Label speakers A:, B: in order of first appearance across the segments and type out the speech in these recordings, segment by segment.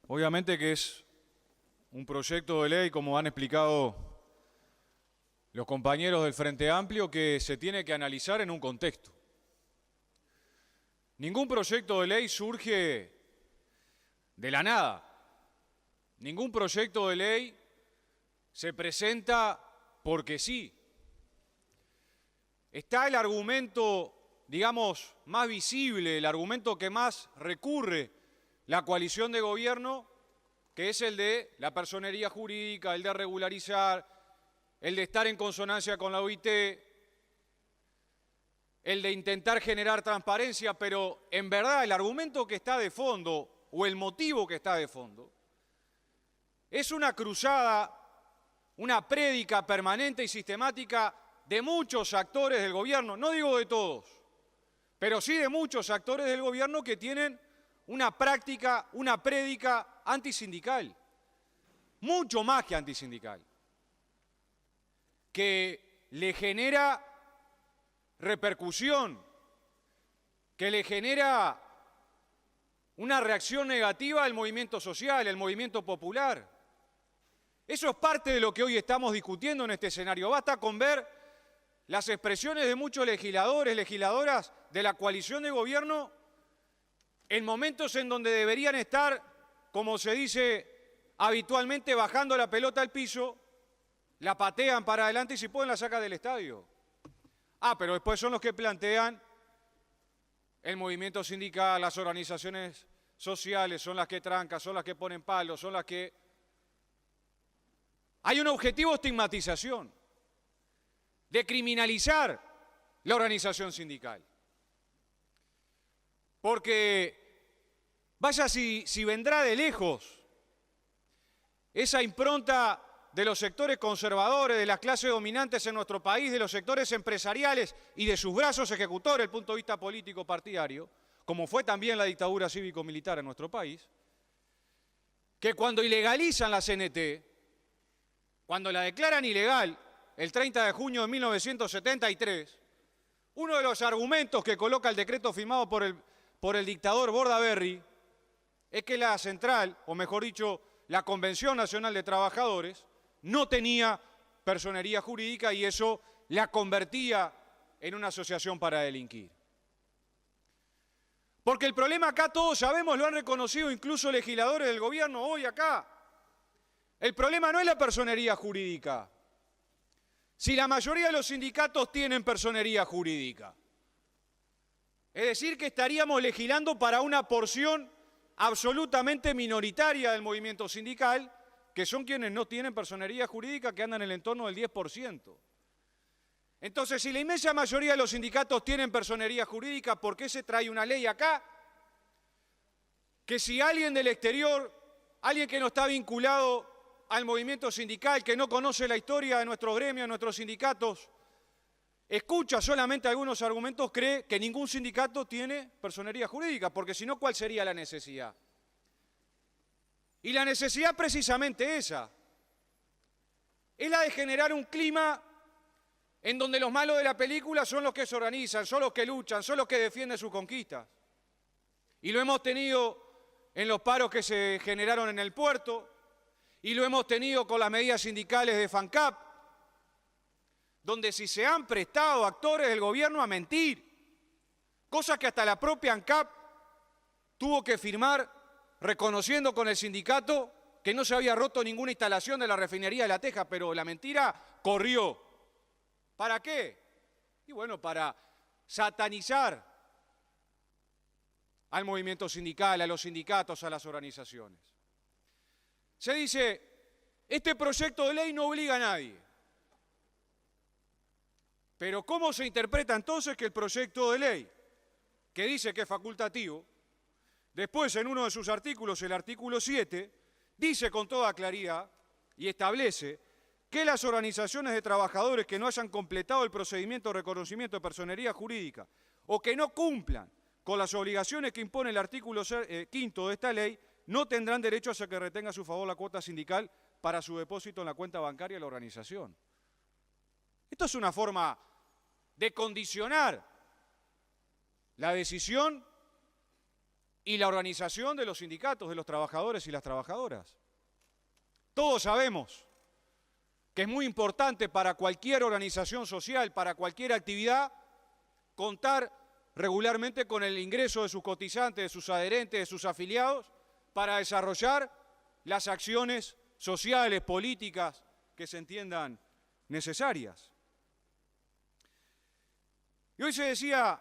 A: Obviamente que es un proyecto de ley, como han explicado los compañeros del Frente Amplio, que se tiene que analizar en un contexto. Ningún proyecto de ley surge de la nada. Ningún proyecto de ley se presenta porque sí. Está el argumento, digamos, más visible, el argumento que más recurre la coalición de gobierno, que es el de la personería jurídica, el de regularizar, el de estar en consonancia con la OIT, el de intentar generar transparencia, pero en verdad el argumento que está de fondo, o el motivo que está de fondo, es una cruzada, una prédica permanente y sistemática de muchos actores del gobierno, no digo de todos, pero sí de muchos actores del gobierno que tienen una práctica, una prédica antisindical, mucho más que antisindical, que le genera repercusión, que le genera una reacción negativa al movimiento social, al movimiento popular. Eso es parte de lo que hoy estamos discutiendo en este escenario. Basta con ver las expresiones de muchos legisladores, legisladoras de la coalición de gobierno en momentos en donde deberían estar, como se dice habitualmente, bajando la pelota al piso, la patean para adelante y si pueden la sacan del estadio. Pero después son los que plantean el movimiento sindical, las organizaciones sociales, son las que trancan, son las que ponen palos, son las que... Hay un objetivo de estigmatización, de criminalizar la organización sindical. Porque vaya si vendrá de lejos esa impronta de los sectores conservadores, de las clases dominantes en nuestro país, de los sectores empresariales y de sus brazos ejecutores desde el punto de vista político partidario, como fue también la dictadura cívico-militar en nuestro país, que cuando ilegalizan la CNT, cuando la declaran ilegal el 30 de junio de 1973, uno de los argumentos que coloca el decreto firmado por el dictador Bordaberry es que la central, o mejor dicho, la Convención Nacional de Trabajadores, no tenía personería jurídica y eso la convertía en una asociación para delinquir. Porque el problema acá todos sabemos, lo han reconocido incluso legisladores del gobierno hoy acá. El problema no es la personería jurídica. Si la mayoría de los sindicatos tienen personería jurídica, es decir, que estaríamos legislando para una porción absolutamente minoritaria del movimiento sindical, que son quienes no tienen personería jurídica, que andan en el entorno del 10%. Entonces, si la inmensa mayoría de los sindicatos tienen personería jurídica, ¿por qué se trae una ley acá? Que si alguien del exterior, alguien que no está vinculado al movimiento sindical, que no conoce la historia de nuestro gremio, de nuestros sindicatos, escucha solamente algunos argumentos, cree que ningún sindicato tiene personería jurídica, porque si no, ¿cuál sería la necesidad? Y la necesidad precisamente esa, es la de generar un clima en donde los malos de la película son los que se organizan, son los que luchan, son los que defienden sus conquistas. Y lo hemos tenido en los paros que se generaron en el puerto, y lo hemos tenido con las medidas sindicales de FANCAP, donde si se han prestado actores del gobierno a mentir, cosa que hasta la propia ANCAP tuvo que firmar reconociendo con el sindicato que no se había roto ninguna instalación de la refinería de La Teja, pero la mentira corrió. ¿Para qué? Y bueno, para satanizar al movimiento sindical, a los sindicatos, a las organizaciones. Se dice, este proyecto de ley no obliga a nadie. Pero ¿cómo se interpreta entonces que el proyecto de ley, que dice que es facultativo, después en uno de sus artículos, el artículo 7, dice con toda claridad y establece que las organizaciones de trabajadores que no hayan completado el procedimiento de reconocimiento de personería jurídica o que no cumplan con las obligaciones que impone el artículo 5 de esta ley, no tendrán derecho a que retenga a su favor la cuota sindical para su depósito en la cuenta bancaria de la organización. Esto es una forma de condicionar la decisión y la organización de los sindicatos, de los trabajadores y las trabajadoras. Todos sabemos que es muy importante para cualquier organización social, para cualquier actividad, contar regularmente con el ingreso de sus cotizantes, de sus adherentes, de sus afiliados, para desarrollar las acciones sociales, políticas que se entiendan necesarias. Y hoy se decía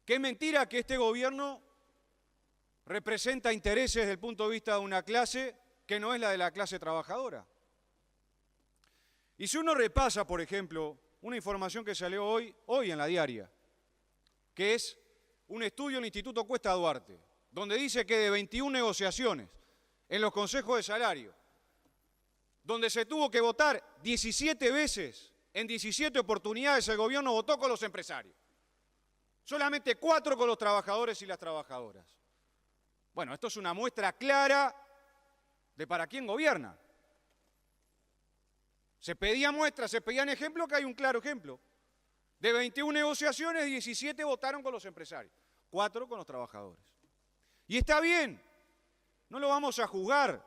A: que es mentira que este gobierno representa intereses desde el punto de vista de una clase que no es la de la clase trabajadora. Y si uno repasa, por ejemplo, una información que salió hoy en la diaria, que es un estudio del Instituto Cuesta Duarte, donde dice que de 21 negociaciones en los consejos de salario, donde se tuvo que votar 17 veces, en 17 oportunidades el gobierno votó con los empresarios. Solamente 4 con los trabajadores y las trabajadoras. Bueno, esto es una muestra clara de para quién gobierna. Se pedían muestras, se pedían ejemplos, que hay un claro ejemplo. De 21 negociaciones, 17 votaron con los empresarios, 4 con los trabajadores. Y está bien, no lo vamos a juzgar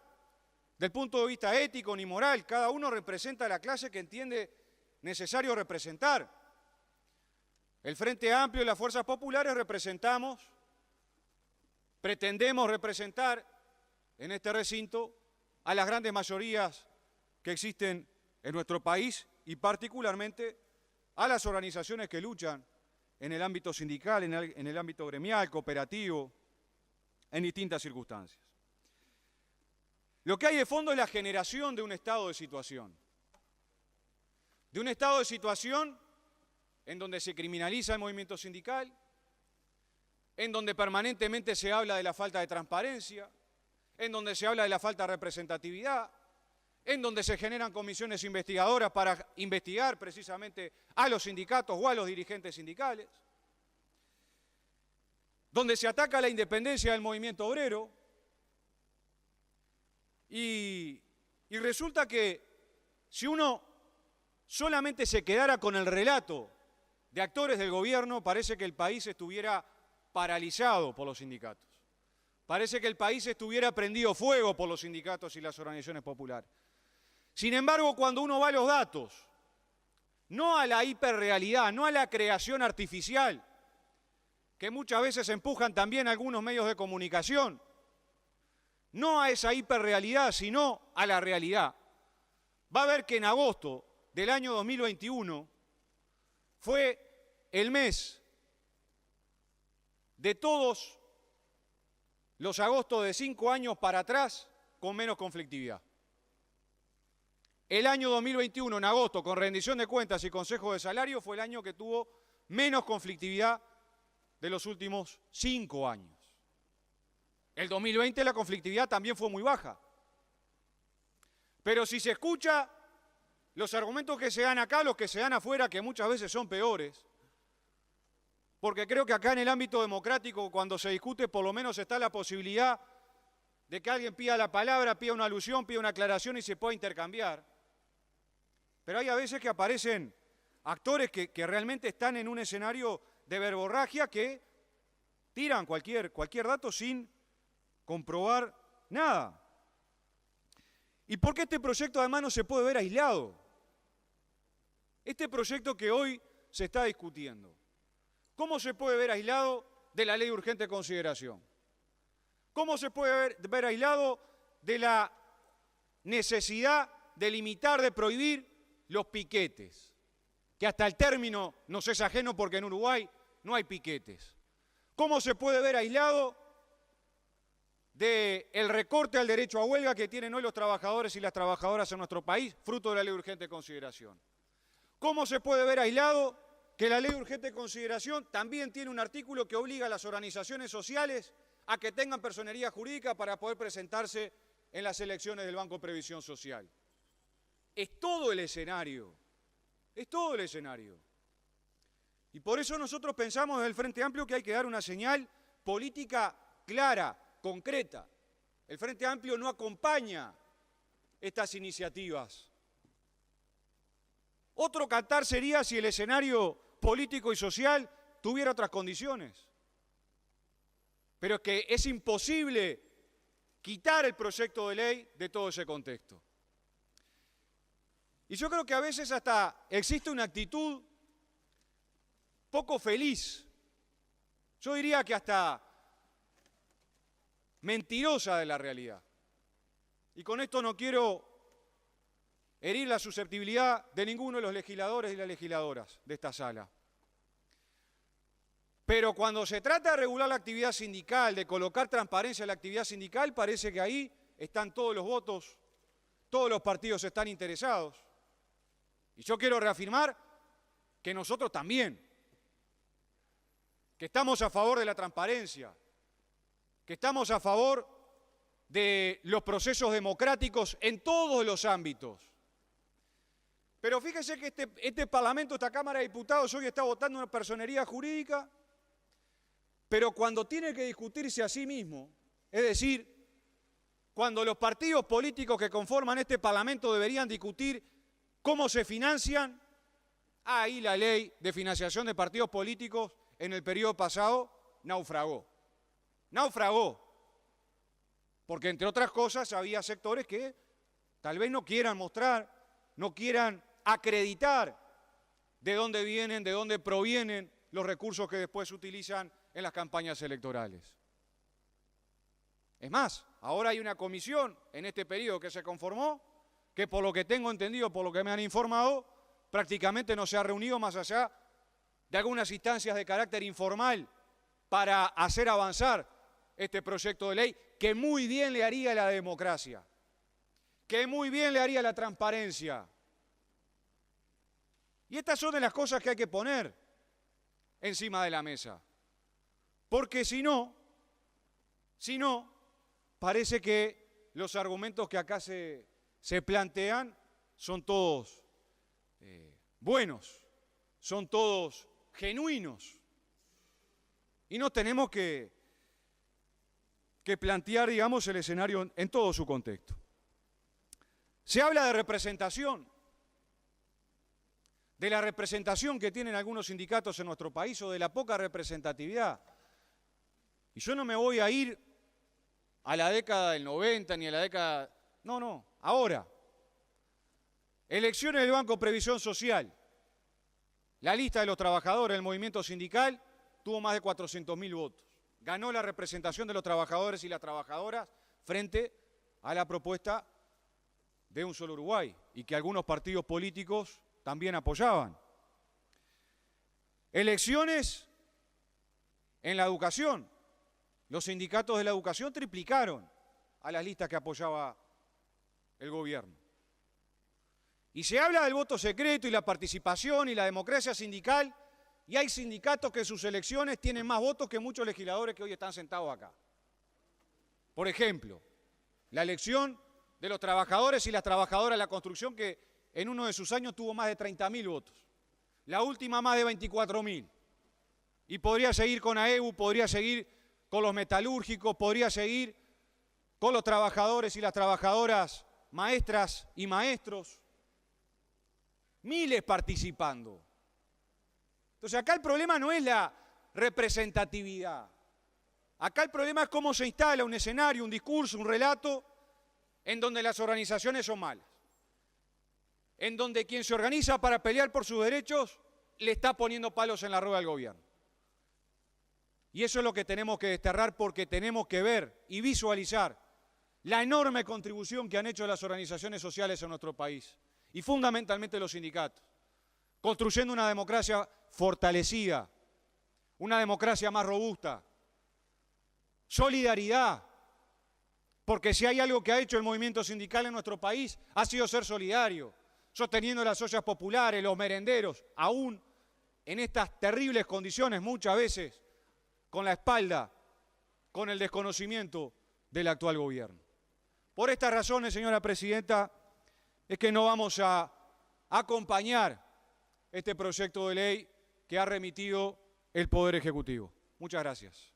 A: del punto de vista ético ni moral, cada uno representa a la clase que entiende necesario representar. El Frente Amplio y las fuerzas populares pretendemos representar en este recinto a las grandes mayorías que existen en nuestro país y particularmente a las organizaciones que luchan en el ámbito sindical, en el ámbito gremial, cooperativo, en distintas circunstancias. Lo que hay de fondo es la generación de un estado de situación. De un estado de situación en donde se criminaliza el movimiento sindical, en donde permanentemente se habla de la falta de transparencia, en donde se habla de la falta de representatividad, en donde se generan comisiones investigadoras para investigar precisamente a los sindicatos o a los dirigentes sindicales, donde se ataca la independencia del movimiento obrero, y resulta que si uno solamente se quedara con el relato de actores del gobierno, parece que el país estuviera paralizado por los sindicatos. Parece que el país estuviera prendido fuego por los sindicatos y las organizaciones populares. Sin embargo, cuando uno va a los datos, no a la hiperrealidad, no a la creación artificial, que muchas veces empujan también algunos medios de comunicación, no a esa hiperrealidad, sino a la realidad, va a ver que en agosto del año 2021 fue el mes de todos los agostos de 5 años para atrás con menos conflictividad. El año 2021, en agosto, con rendición de cuentas y consejo de salario, fue el año que tuvo menos conflictividad de los últimos 5 años. El 2020 la conflictividad también fue muy baja. Pero si se escucha los argumentos que se dan acá, los que se dan afuera, que muchas veces son peores, porque creo que acá en el ámbito democrático, cuando se discute, por lo menos está la posibilidad de que alguien pida la palabra, pida una alusión, pida una aclaración y se pueda intercambiar. Pero hay a veces que aparecen actores que realmente están en un escenario de verborragia que tiran cualquier dato sin comprobar nada. ¿Y por qué este proyecto además no se puede ver aislado? Este proyecto que hoy se está discutiendo, ¿cómo se puede ver aislado de la ley de urgente consideración? ¿Cómo se puede ver aislado de la necesidad de limitar, de prohibir los piquetes? Que hasta el término nos es ajeno porque en Uruguay no hay piquetes. ¿Cómo se puede ver aislado del recorte al derecho a huelga que tienen hoy los trabajadores y las trabajadoras en nuestro país, fruto de la ley de urgente consideración? ¿Cómo se puede ver aislado que la ley de urgente consideración también tiene un artículo que obliga a las organizaciones sociales a que tengan personería jurídica para poder presentarse en las elecciones del Banco de Previsión Social? Es todo el escenario, es todo el escenario. Y por eso nosotros pensamos desde el Frente Amplio que hay que dar una señal política clara, concreta. El Frente Amplio no acompaña estas iniciativas. Otro cantar sería si el escenario político y social tuviera otras condiciones. pero es que es imposible quitar el proyecto de ley de todo ese contexto. Y yo creo que a veces hasta existe una actitud poco feliz, yo diría que hasta mentirosa de la realidad. Y con esto no quiero herir la susceptibilidad de ninguno de los legisladores y las legisladoras de esta sala. Pero cuando se trata de regular la actividad sindical, de colocar transparencia en la actividad sindical, parece que ahí están todos los votos, todos los partidos están interesados. Y yo quiero reafirmar que nosotros también, que estamos a favor de la transparencia, que estamos a favor de los procesos democráticos en todos los ámbitos. Pero fíjese que este Parlamento, esta Cámara de Diputados, hoy está votando una personería jurídica, pero cuando tiene que discutirse a sí mismo, es decir, cuando los partidos políticos que conforman este Parlamento deberían discutir cómo se financian, ahí la ley de financiación de partidos políticos en el periodo pasado naufragó. Naufragó. Porque entre otras cosas había sectores que tal vez no quieran mostrar, no quieran acreditar de dónde vienen, de dónde provienen los recursos que después se utilizan en las campañas electorales. Es más, ahora hay una comisión en este periodo que se conformó, que por lo que tengo entendido, por lo que me han informado, prácticamente no se ha reunido más allá de algunas instancias de carácter informal para hacer avanzar este proyecto de ley que muy bien le haría a la democracia, que muy bien le haría a la transparencia. Y estas son de las cosas que hay que poner encima de la mesa. Porque si no, parece que los argumentos que acá se plantean son todos buenos, son todos genuinos. Y no tenemos que plantear, digamos, el escenario en todo su contexto. Se habla de representación, de la representación que tienen algunos sindicatos en nuestro país o de la poca representatividad. Y yo no me voy a ir a la década del 90 ni a la década... No, ahora. Elecciones del Banco Previsión Social. La lista de los trabajadores del movimiento sindical tuvo más de 400.000 votos. Ganó la representación de los trabajadores y las trabajadoras frente a la propuesta de Un Solo Uruguay y que algunos partidos políticos también apoyaban. Elecciones en la educación. Los sindicatos de la educación triplicaron a las listas que apoyaba el gobierno. Y se habla del voto secreto y la participación y la democracia sindical, y hay sindicatos que en sus elecciones tienen más votos que muchos legisladores que hoy están sentados acá. Por ejemplo, la elección de los trabajadores y las trabajadoras de la construcción, que en uno de sus años tuvo más de 30.000 votos. La última más de 24.000. Y podría seguir con AEU, podría seguir con los metalúrgicos, podría seguir con los trabajadores y las trabajadoras, maestras y maestros. Miles participando. Entonces acá el problema no es la representatividad. Acá el problema es cómo se instala un escenario, un discurso, un relato en donde las organizaciones son malas. En donde quien se organiza para pelear por sus derechos le está poniendo palos en la rueda al gobierno. Y eso es lo que tenemos que desterrar, porque tenemos que ver y visualizar la enorme contribución que han hecho las organizaciones sociales en nuestro país y fundamentalmente los sindicatos, construyendo una democracia fortalecida, una democracia más robusta, solidaridad, porque si hay algo que ha hecho el movimiento sindical en nuestro país ha sido ser solidario, sosteniendo las ollas populares, los merenderos, aún en estas terribles condiciones muchas veces, con la espalda, con el desconocimiento del actual gobierno. Por estas razones, señora presidenta, es que no vamos a acompañar este proyecto de ley que ha remitido el Poder Ejecutivo. Muchas gracias.